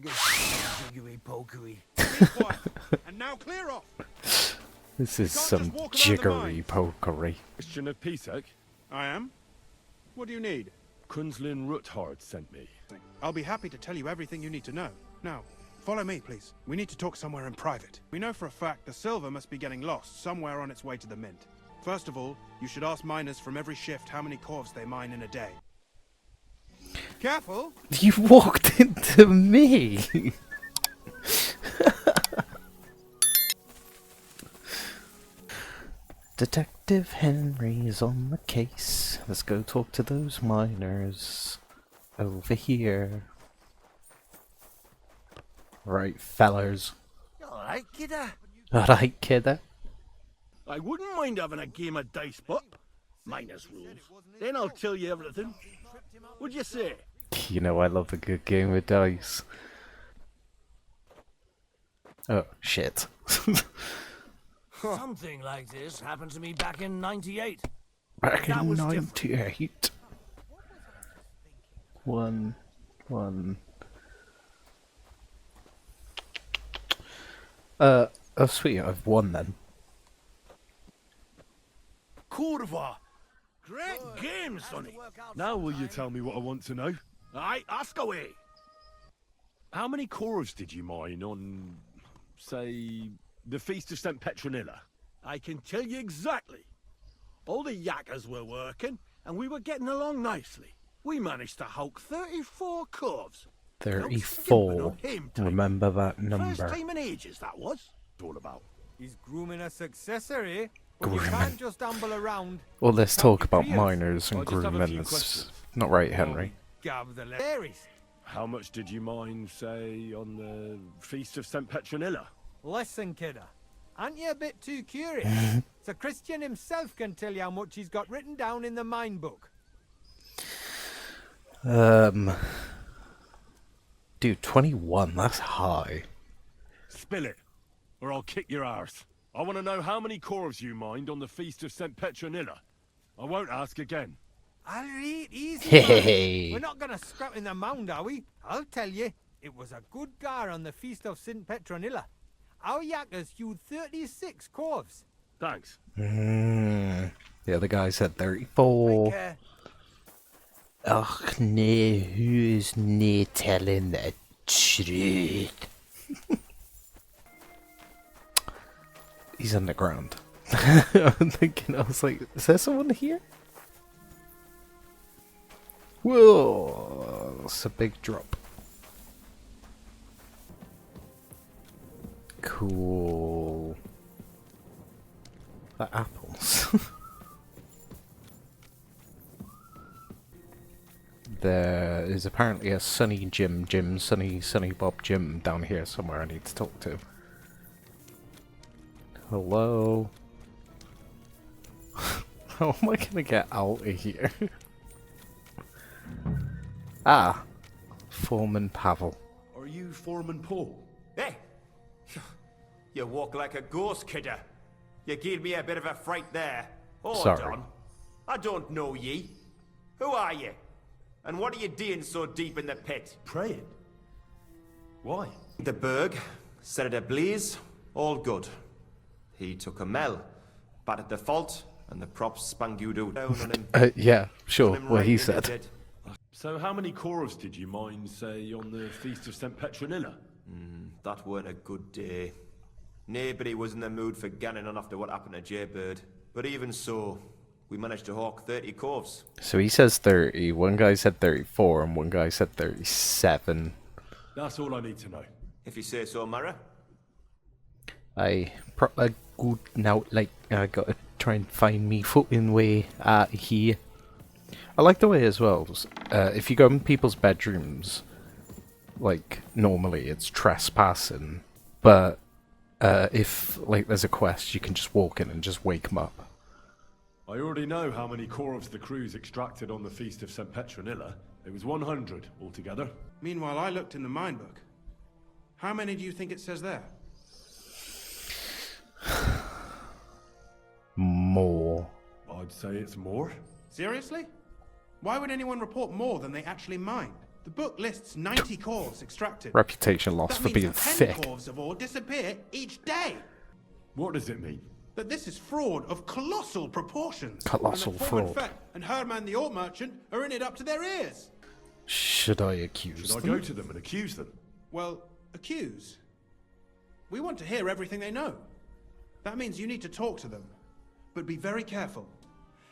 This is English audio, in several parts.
Jiggery pokery. Be quiet. And now clear off. This is can't some just walk around the jiggery mine. pokery. Question of Pisek. I am. What do you need? Kunzlin Ruthard sent me. I'll be happy to tell you everything you need to know. Now, follow me, please. We need to talk somewhere in private. We know for a fact the silver must be getting lost somewhere on its way to the mint. First of all, you should ask miners from every shift how many corves they mine in a day. Careful! You walked into me! Detective Henry's on the case. Let's go talk to those miners over here. Right, fellers. Alright, kidder. Alright, kidder. I wouldn't mind having a game of dice, but minus rules. Then I'll tell you everything. What'd you say? You know I love a good game of dice. Oh, shit. Something like this happened to me back in '98. Back That in was 98. One. Oh sweet, I've won then. Curva. Great game, sonny. Now will you tell me what I want to know? Aye, ask away. How many corves did you mine on, say, the Feast of St. Petronilla? I can tell you exactly. All the yakkers were working, and we were getting along nicely. We managed to hulk 34 corves. 34. Remember that number. First time in ages, that was. All about. He's grooming a successor, eh? But you can't just amble around. Well, let's talk about Yes. miners and I just have a few grooming. It's questions. not right, Henry. Gab the Larrys. How much did you mine, say, on the Feast of St. Petronilla? Listen, kidder. Aren't you a bit too curious? So Christian himself can tell you how much he's got written down in the mine book. Dude, 21, that's high. Spill it, or I'll kick your arse. I want to know how many corves you mined on the Feast of St. Petronilla. I won't ask again. I'll read easy. Hey. man. We're not going to scrap in the mound, are we? I'll tell you. It was a good gar on the Feast of St. Petronilla. Our yakkers hewed 36 corves. Thanks. The other guy said 34. Ach nee, who's nee telling the truth? He's underground. I'm thinking, I was like, is there someone here? Whoa, that's a big drop. Cool. The apples. There is apparently a Sunny Sunny Bob Jim down here somewhere I need to talk to. Hello? How am I gonna get out of here? Ah! Foreman Pavel. Are you Foreman Paul? Hey! You walk like a ghost, kidder. You gave me a bit of a fright there. Hold Sorry. on. I don't know ye. Who are you? And what are you doing so deep in the pit? Praying? Why? The Berg set it ablaze, all good. He took a mell, battered the fault, and the props spangued out down on him. Yeah, sure, Put him what right he in said. his head. So how many corves did you mine, say, on the Feast of St. Petronilla? That weren't a good day. Nobody was in the mood for ganning on after what happened to Jaybird. But even so, we managed to hawk 30 corves. So he says 30, one guy said 34, and one guy said 37. That's all I need to know. If you say so, Mara. I proper good now, like, I gotta try and find me footing way out here. I like the way as well, if you go in people's bedrooms, like, normally it's trespassing, but if, like, there's a quest, you can just walk in and just wake them up. I already know how many corves the crews extracted on the Feast of St. Petronilla. It was 100 altogether. Meanwhile, I looked in the mine book. How many do you think it says there? More. I'd say it's more. Seriously? Why would anyone report more than they actually mined? The book lists 90 corves extracted. Reputation lost That for means being that 10 thick. corves of ore disappear each day. What does it mean? That this is fraud of colossal proportions. Colossal and that Foreman fraud. Fett and Herman the ore merchant are in it up to their ears. Should I accuse Should I them? go to them and accuse them? Well, accuse. We want to hear everything they know. That means you need to talk to them. But be very careful.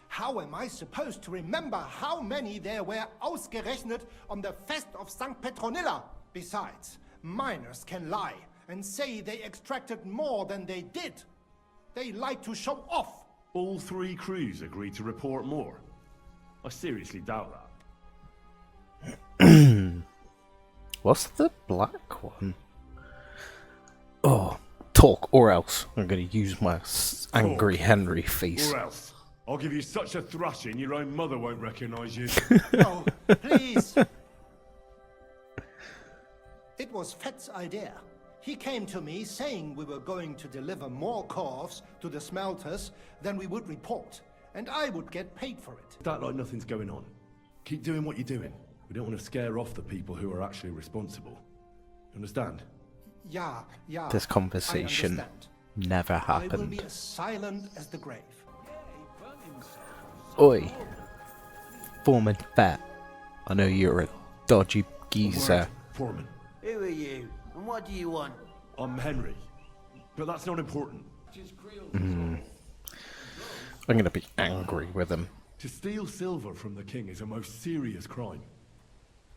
How am I supposed to remember how many there were ausgerechnet on the Fest of St. Petronilla? Besides, miners can lie and say they extracted more than they did. They like to show off. All 3 crews agreed to report more. I seriously doubt that. What's the black one? Oh, talk or else. I'm gonna use my angry Henry face. Or else, I'll give you such a thrashing your own mother won't recognise you. No, please. It was Fett's idea. He came to me saying we were going to deliver more corves to the smelters than we would report, and I would get paid for it. That like nothing's going on. Keep doing what you're doing. We don't want to scare off the people who are actually responsible. Understand? Yeah. This conversation I understand. never I will happened. be as silent as the grave. Oi, Foreman Fett. I know you're a dodgy geezer. Foreman. Who are you? And what do you want? I'm Henry. But that's not important. I'm gonna be angry with him. To steal silver from the king is a most serious crime.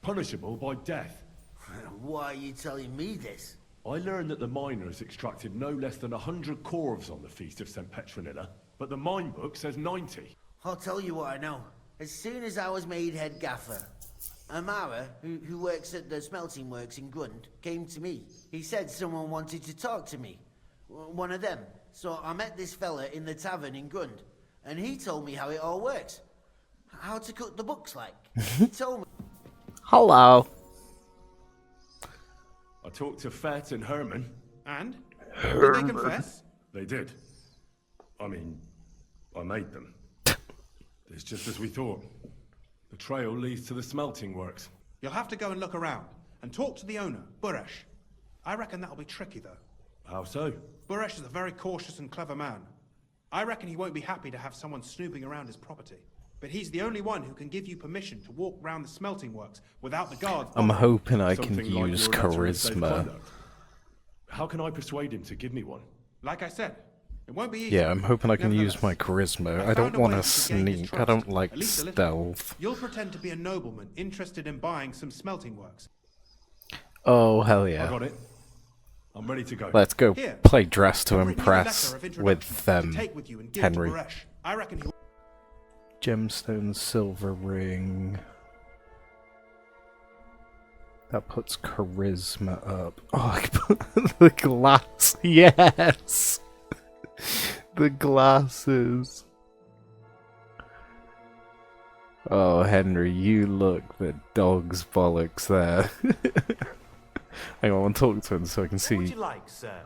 Punishable by death. Why are you telling me this? I learned that the miners extracted no less than 100 corves on the Feast of St. Petronilla, but the mine book says 90. I'll tell you what I know. As soon as I was made head gaffer, Amara, who works at the smelting works in Grund, came to me. He said someone wanted to talk to me. One of them. So I met this fella in the tavern in Grund, and he told me how it all works. How to cut the books like. He told me. Hello. I talked to Fett and Herman. And? Did they confess? They did. I mean, I made them. It's just as we thought. The trail leads to the smelting works. You'll have to go and look around and talk to the owner, Buresh. I reckon that'll be tricky, though. How so? Buresh is a very cautious and clever man. I reckon he won't be happy to have someone snooping around his property. But he's the only one who can give you permission to walk round the smelting works without the guards. I'm hoping I can Something like use your letter of safe charisma. conduct. How can I persuade him to give me one? Like I said, it won't be easy. Yeah, I'm hoping I can use my Nevertheless, charisma. I I don't found a want way to to gain his sneak. I trust, don't like at least a little. stealth. You'll pretend to be a nobleman interested in buying some smelting works. Oh, hell I yeah. got it. I'm ready to go. Let's go Here, play dress to I'll bring you a impress letter of introduction with to take with you and give Henry. to Buresh. I reckon he'll... Gemstone silver ring. That puts charisma up. Oh, I can put the glass. Yes! The glasses. Oh, Henry, you look the dog's bollocks there. Hang on, I'll talk to him so I can see. What would you like, sir?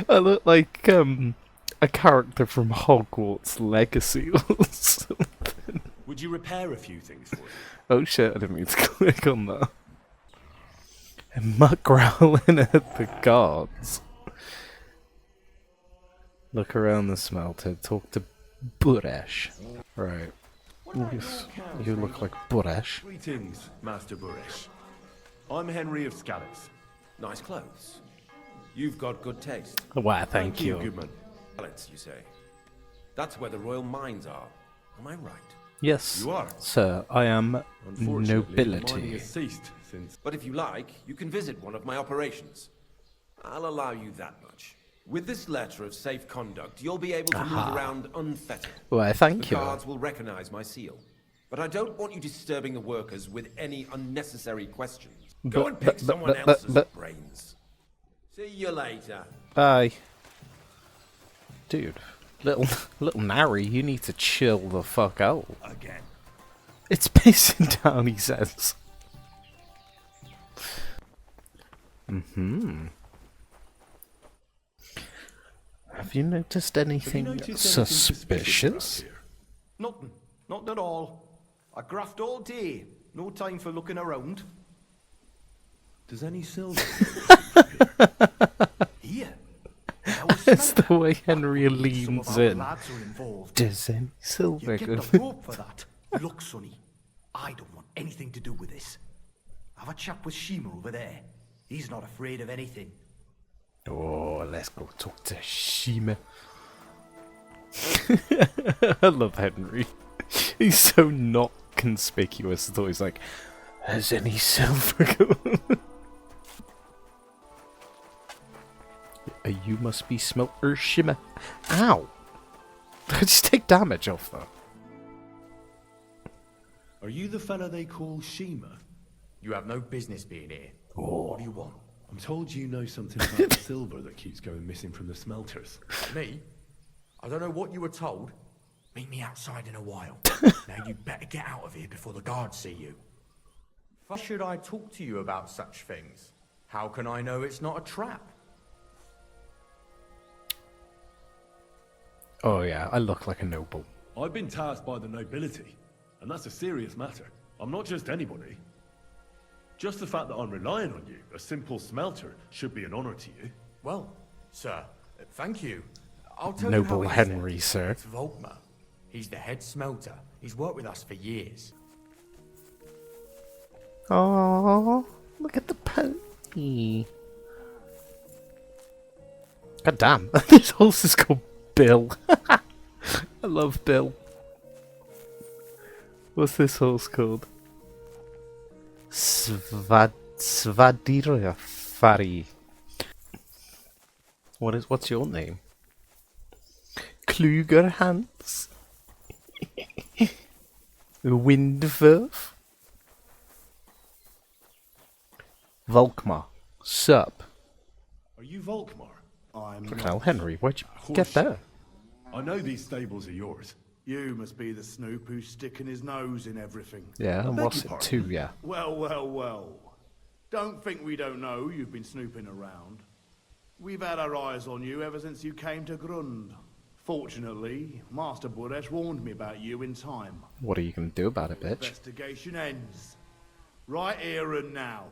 I look like a character from Hogwarts Legacy or something. Would you repair a few things for me? Oh shit, I didn't mean to click on that. And muck growling at the guards. Look around the smelter, talk to Buresh. Right. Yes, you look like Buresh. Greetings, Master Buresh. I'm Henry of Scallis. Nice clothes. You've got good taste. Why, thank you. Goodman. Talents, you say. That's where the royal mines are. Am I right? Yes, You are. sir, I am Unfortunately, the mining nobility. has ceased since... But if you like, you can visit one of my operations. I'll allow you that much. With this letter of safe conduct, you'll be able to move around unfettered. Why, thank The you. guards will recognize my seal. But I don't want you disturbing the workers with any unnecessary questions. Go and pick someone else's brains. See you later. Bye. Dude, little Nary, you need to chill the fuck out. Again. It's pissing down, he says. Have you noticed anything Notice anything suspicious? about here? Nothing. Not at all. I graft all day. No time for looking around. Does any silver? Here. It's the way Henry leans in. Lads are involved. Does any silver You get go? the rope for that. Look, Sonny, I don't want anything to do with this. Have a chat with Shima over there. He's not afraid of anything. Oh, let's go talk to Shima. I love Henry. He's so not conspicuous. It's always like, has any silver going? You must be Smelter Shima. Ow! I just take damage off though. Are you the fella they call Shima? You have no business being here. Oh. What do you want? I'm told you know something about the silver that keeps going missing from the smelters. Me? I don't know what you were told. Meet me outside in a while. Now you better get out of here before the guards see you. Why should I talk to you about such things? How can I know it's not a trap? Oh yeah, I look like a noble. I've been tasked by the nobility, and that's a serious matter. I'm not just anybody. Just the fact that I'm relying on you, a simple smelter, should be an honor to you. Well, sir, thank you. I'll tell Noble you how it is Henry, then. sir. It's Volkmar. He's the head smelter. He's worked with us for years. Oh, look at the pony. God damn, this horse is called Bill. I love Bill. What's this horse called? Svadirafari. What's your name? Klugerhans? Windwerf? Volkmar. Sup? Are you Volkmar? I'm Fucking not. hell, Henry, where'd you get there? I know these stables are yours. You must be the snoop who's sticking his nose in everything. Yeah, and beg what's your it to, pardon? yeah? Well, well, well. Don't think we don't know you've been snooping around. We've had our eyes on you ever since you came to Grund. Fortunately, Master Buresh warned me about you in time. What are you gonna do about it, bitch? Investigation ends. Right here and now.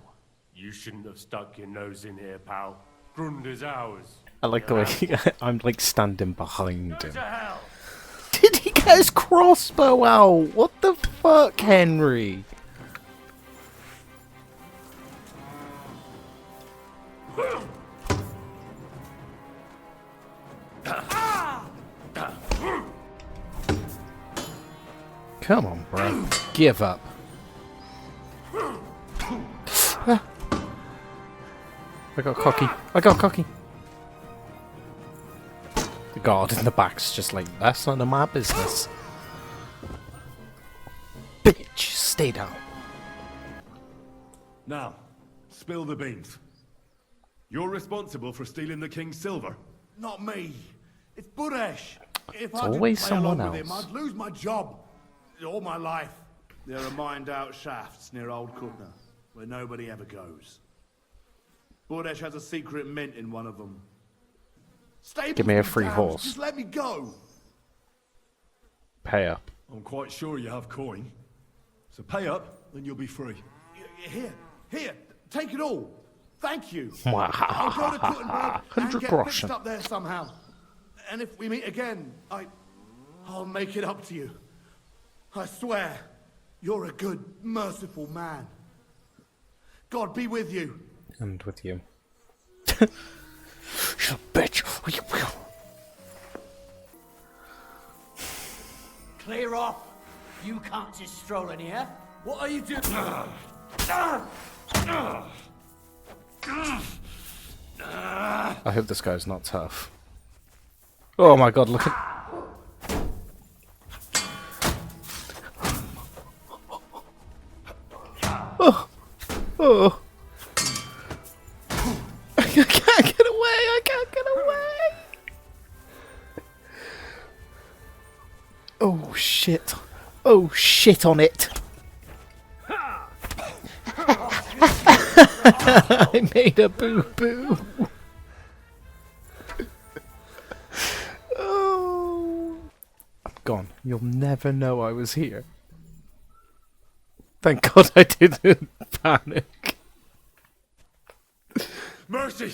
You shouldn't have stuck your nose in here, pal. Grund is ours. I like the way I'm like standing behind Go him. to hell! Did he get his crossbow out? What the fuck, Henry? Come on, bro. Give up. Ah. I got cocky. I got cocky. The guard in the back's just like, that's none of my business. Bitch, stay down. Now, spill the beans. You're responsible for stealing the king's silver. Not me. It's Buresh. If It's I didn't always play someone along with him, else. I'd lose my job. All my life. There are mined-out shafts near Old Kutna, where nobody ever goes. Buresh has a secret mint in one of them. Give me a Stables free be damned, horse. Just let me go. Pay up. I'm quite sure you have coin. So pay up, and you'll be free. Here, take it all. Thank you. Wow. I'll go to Kuttenberg and 100 get groschen. fixed up there somehow. And if we meet again, I'll make it up to you. I swear, you're a good, merciful man. God be with you. And with you. You bitch. Clear off. You can't just stroll in here. What are you doing? I hope this guy's not tough. Oh my god, look at... Oh. Oh. I can't get away! I can't get away! Oh shit. Oh shit on it. I made a boo-boo. Oh. I'm gone. You'll never know I was here. Thank God I didn't panic. Mercy!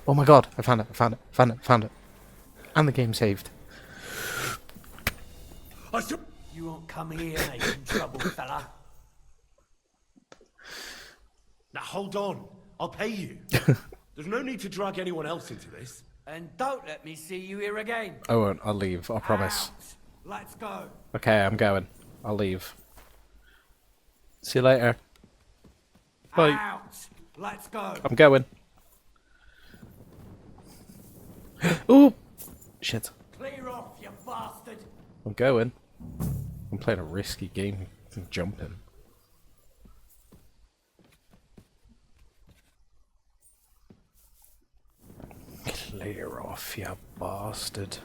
Oh my God, I found it. And the game saved. You won't come here making trouble, fella. Now hold on. I'll pay you. There's no need to drag anyone else into this. And don't let me see you here again. I won't, I'll leave, I promise. Out. Let's go. Okay, I'm going. I'll leave. See you later. Bye. Out. Let's go. I'm going. Ooh! Shit. Clear off, you bastard. I'm going. I'm playing a risky game. I'm jumping. Clear off, you bastard.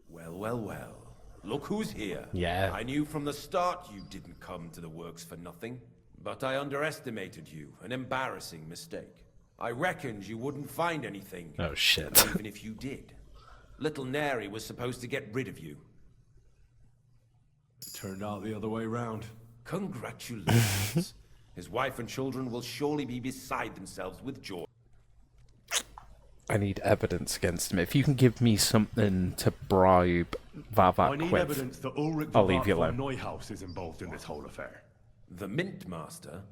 Well, well, well. Look who's here. Yeah. I knew from the start you didn't come to the works for nothing. But I underestimated you. An embarrassing mistake. I reckoned you wouldn't find anything. Oh, shit. Even if you did. Little Neri was supposed to get rid of you. It turned out the other way round. Congratulations. His wife and children will surely be beside themselves with joy. I need evidence against him. If you can give me something to bribe Vavak I need with, evidence that Ulrich I'll leave you von alone. Neuhaus is involved in this whole affair. The Mint Master?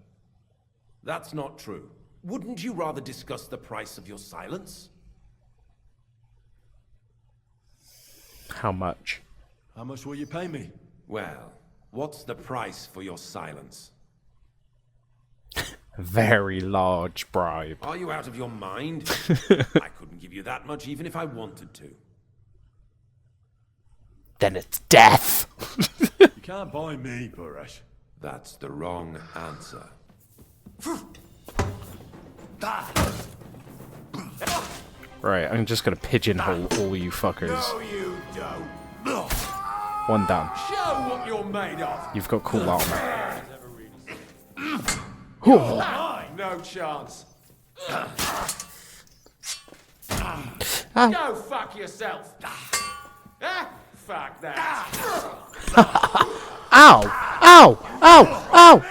That's not true. Wouldn't you rather discuss the price of your silence? How much? How much will you pay me? Well, what's the price for your silence? A very large bribe. Are you out of your mind? I couldn't give you that much even if I wanted to. Then it's death! You can't buy me, Buresh. That's the wrong answer. Right, I'm just gonna pigeonhole all you fuckers. No, you don't. One down. Show what you're made of. You've got cool armor. No chance. Ow. Go fuck yourself. Fuck that. Ow! Ow! Ow! Ow!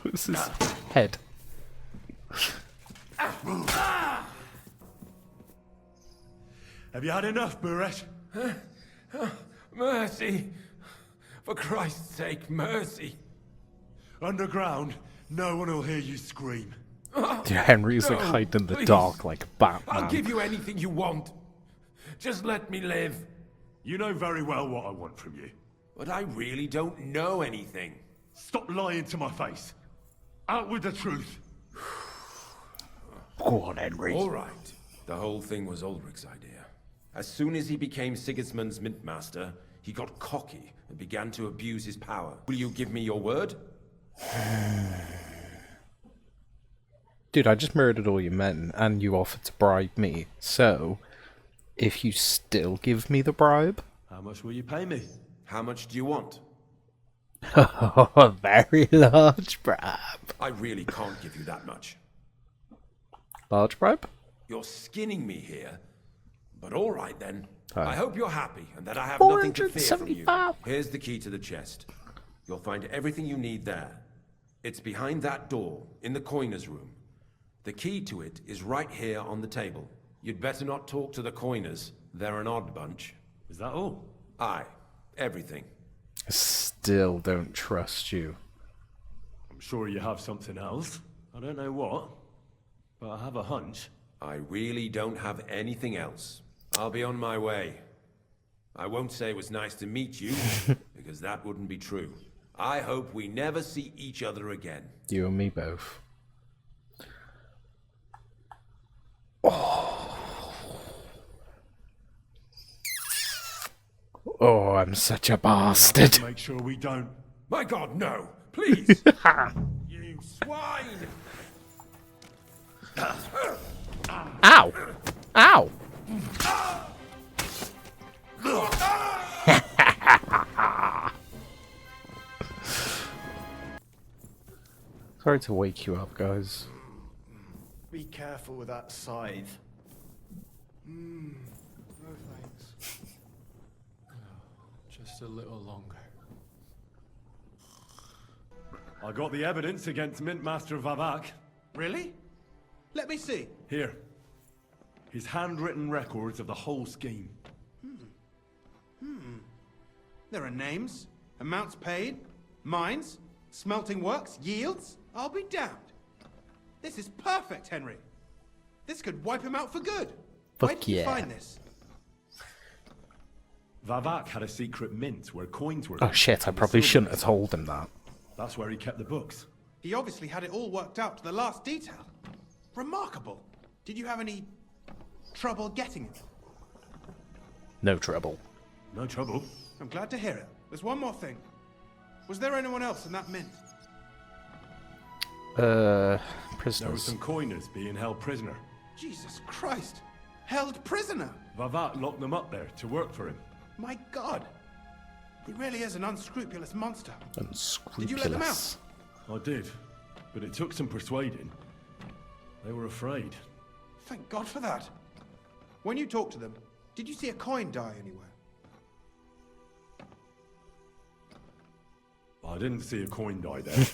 What's his head? Have you had enough, Buresh? Mercy. For Christ's sake, mercy. Underground, no one will hear you scream. Henry's like hiding in the dark like Batman. I'll give you anything you want. Just let me live. You know very well what I want from you. But I really don't know anything. Stop lying to my face. Out with the truth. Go on, Henry. All right. The whole thing was Ulrich's idea. As soon as he became Sigismund's Mint Master, he got cocky and began to abuse his power. Will you give me your word? Dude, I just murdered all your men, and you offered to bribe me. So, if you still give me the bribe... How much will you pay me? How much do you want? Oh, very large bribe. I really can't give you that much. Large bribe? You're skinning me here. But all right then. Hi. I hope you're happy and that I have nothing to fear from you. 475. Here's the key to the chest. You'll find everything you need there. It's behind that door, in the coiner's room. The key to it is right here on the table. You'd better not talk to the coiners. They're an odd bunch. Is that all? Aye. Everything. I still don't trust you. I'm sure you have something else. I don't know what, but I have a hunch. I really don't have anything else. I'll be on my way. I won't say it was nice to meet you, because that wouldn't be true. I hope we never see each other again. You and me both. Oh, I'm such a bastard. Make sure we don't. My God, no! Please! You swine! Ow! Ow! Sorry to wake you up, guys. Be careful with that scythe. No thanks. last a little longer. I got the evidence against Mint Master Vavak. Really? Let me see. Here. His handwritten records of the whole scheme. There are names, amounts paid, mines, smelting works, yields. I'll be damned. This is perfect, Henry. This could wipe him out for good. Where Fuck did you yeah. find this? Vavak had a secret mint where coins were. Oh shit, I probably shouldn't have told him that. That's where he kept the books. He obviously had it all worked out to the last detail. Remarkable. Did you have any trouble getting it? No trouble. No trouble. I'm glad to hear it. There's one more thing. Was there anyone else in that mint? There were Prisoners. some coiners being held prisoner. Jesus Christ. Held prisoner. Vavak locked them up there to work for him. My God. He really is an unscrupulous monster. Unscrupulous. Did you let them out? I did, but it took some persuading. They were afraid. Thank God for that. When you talked to them, did you see a coin die anywhere? I didn't see a coin die there.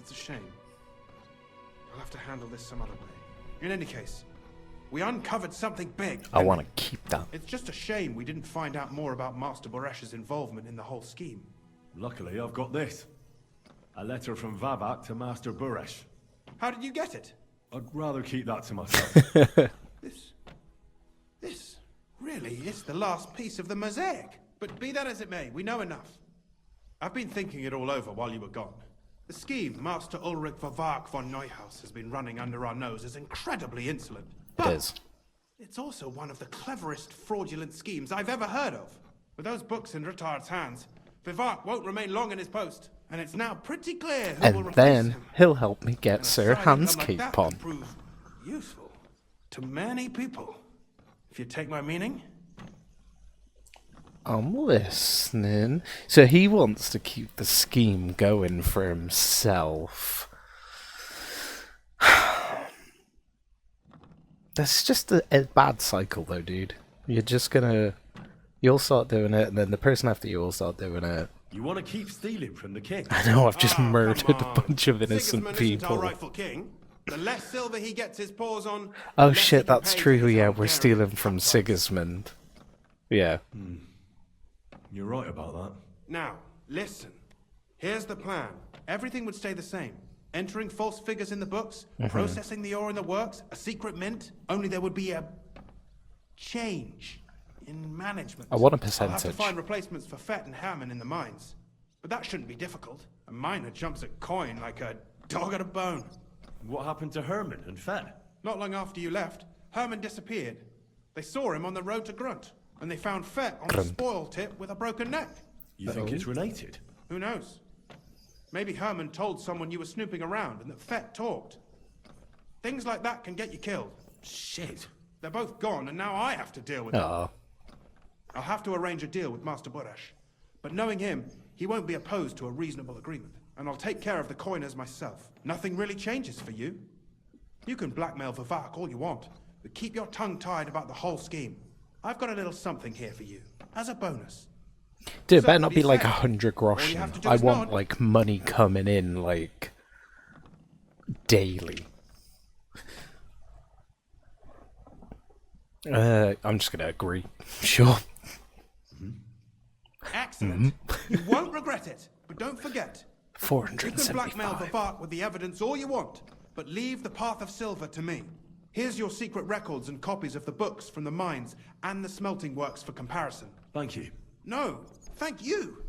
It's a shame. I'll have to handle this some other way. In any case, we uncovered something big. I want to keep that. It's just a shame we didn't find out more about Master Boresh's involvement in the whole scheme. Luckily, I've got this. A letter from Vavak to Master Buresh. How did you get it? I'd rather keep that to myself. This really is the last piece of the mosaic. But be that as it may, we know enough. I've been thinking it all over while you were gone. The scheme Master Ulrich Vavak von Neuhaus has been running under our nose is incredibly insolent. It is. It's also one of the cleverest fraudulent schemes I've ever heard of. With those books in Retard's hands, Vivart won't remain long in his post, and it's now pretty clear who will And replace then him. he'll help me get And a Sir side Hans income like cape that on. would prove useful to many people, if you take my meaning. I'm listening. So he wants to keep the scheme going for himself. That's just a bad cycle, though, dude. You're just gonna... You'll start doing it, and then the person after you will start doing it. You want to keep stealing from the king? I know, I've just murdered a bunch of innocent Sigismund isn't our people. rightful king. The less silver he gets his paws on... Oh the less he shit, can that's pay true, for his yeah, own we're care. stealing from Sigismund. Yeah. You're right about that. Now, listen. Here's the plan. Everything would stay the same. Entering false figures in the books, processing the ore in the works, a secret mint, only there would be a change in management. I want a I'll have to percentage. find replacements for Fett and Hammond in the mines. But that shouldn't be difficult. A miner jumps at coin like a dog at a bone. What happened to Herman and Fett? Not long after you left, Herman disappeared. They saw him on the road to Grunt, and they found Fett on the spoil tip with a broken neck. You think it's related? Who knows? Maybe Herman told someone you were snooping around and that Fett talked. Things like that can get you killed. Shit. They're both gone, and now I have to deal with them. Oh. I'll have to arrange a deal with Master Buresh. But knowing him, he won't be opposed to a reasonable agreement. And I'll take care of the coiners myself. Nothing really changes for you. You can blackmail Vivak all you want, but keep your tongue tied about the whole scheme. I've got a little something here for you, as a bonus. Dude, it So, better what not do be you like say? 100 All you groschen. have to do I is want nod. like money coming in like daily. I'm just gonna agree. Sure. Excellent. You won't regret it, but don't forget. You can blackmail 475. Vivak with the evidence all you want, but leave the path of silver to me. Here's your secret records and copies of the books from the mines and the smelting works for comparison. Thank you. No, thank you.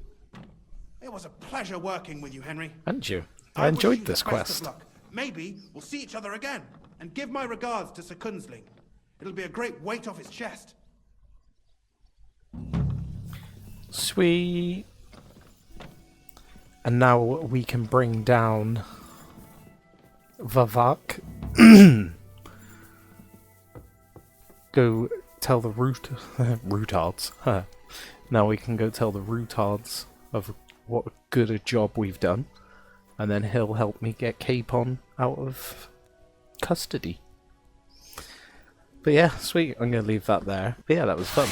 It was a pleasure working with you, Henry. And you. I I wish enjoyed you this the best of quest. luck. Maybe we'll see each other again. And give my regards to Sir Kunzling. It'll be a great weight off his chest. Sweet. And now we can bring down Vavak. Go tell the Rutards. Huh. Now we can go tell the Rutards of what good a job we've done. And then he'll help me get Capon out of custody. But yeah, sweet. I'm going to leave that there. But yeah, that was fun.